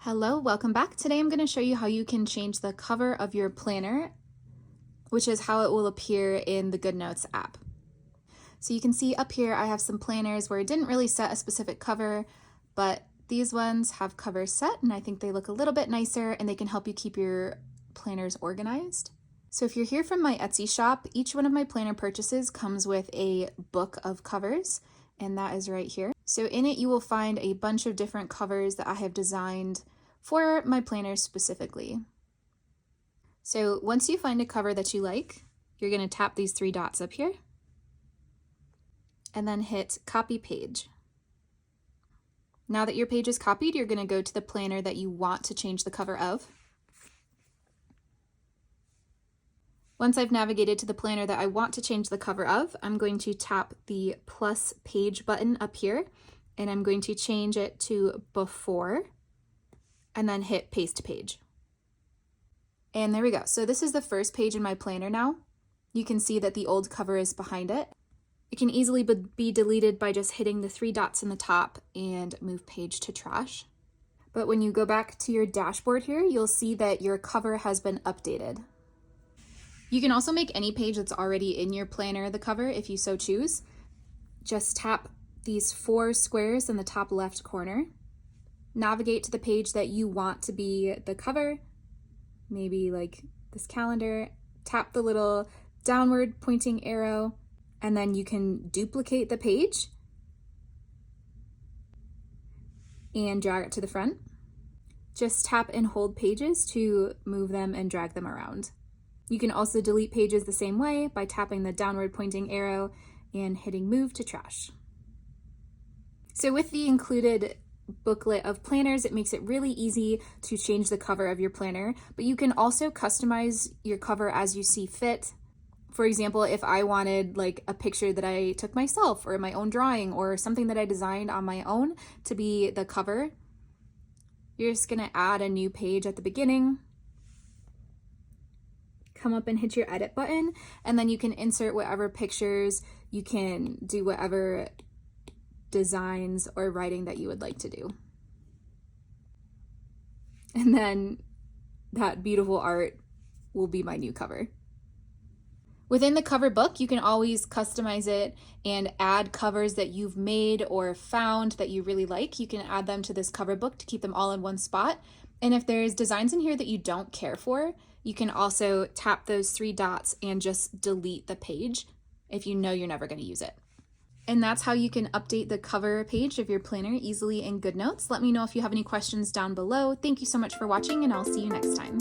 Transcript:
Hello, welcome back. Today I'm going to show you how you can change the cover of your planner, which is how it will appear in the GoodNotes app. So you can see up here I have some planners where I didn't really set a specific cover, but these ones have covers set and I think they look a little bit nicer and they can help you keep your planners organized. So if you're here from my Etsy shop, each one of my planner purchases comes with a book of covers, and that is right here. So in it you will find a bunch of different covers that I have designed for my planners specifically. So once you find a cover that you like, you're going to tap these three dots up here and then hit copy page. Now that your page is copied, you're going to go to the planner that you want to change the cover of. Once I've navigated to the planner that I want to change the cover of, I'm going to tap the plus page button up here and I'm going to change it to before and then hit paste page. And there we go. So this is the first page in my planner now. You can see that the old cover is behind it. It can easily be deleted by just hitting the three dots in the top and move page to trash. But when you go back to your dashboard here, you'll see that your cover has been updated. You can also make any page that's already in your planner the cover if you so choose. Just tap these four squares in the top left corner. Navigate to the page that you want to be the cover, maybe like this calendar. Tap the little downward pointing arrow, and then you can duplicate the page and drag it to the front. Just tap and hold pages to move them and drag them around. You can also delete pages the same way by tapping the downward pointing arrow and hitting move to trash. So with the included booklet of planners, it makes it really easy to change the cover of your planner, but you can also customize your cover as you see fit. For example, if I wanted like a picture that I took myself or my own drawing or something that I designed on my own to be the cover, you're just gonna add a new page at the beginning, come up and hit your edit button, and then you can insert whatever pictures, you can do whatever designs or writing that you would like to do. And then that beautiful art will be my new cover. Within the cover book, you can always customize it and add covers that you've made or found that you really like. You can add them to this cover book to keep them all in one spot. And if there's designs in here that you don't care for, you can also tap those three dots and just delete the page if you know you're never going to use it. And that's how you can update the cover page of your planner easily in GoodNotes. Let me know if you have any questions down below. Thank you so much for watching, and I'll see you next time.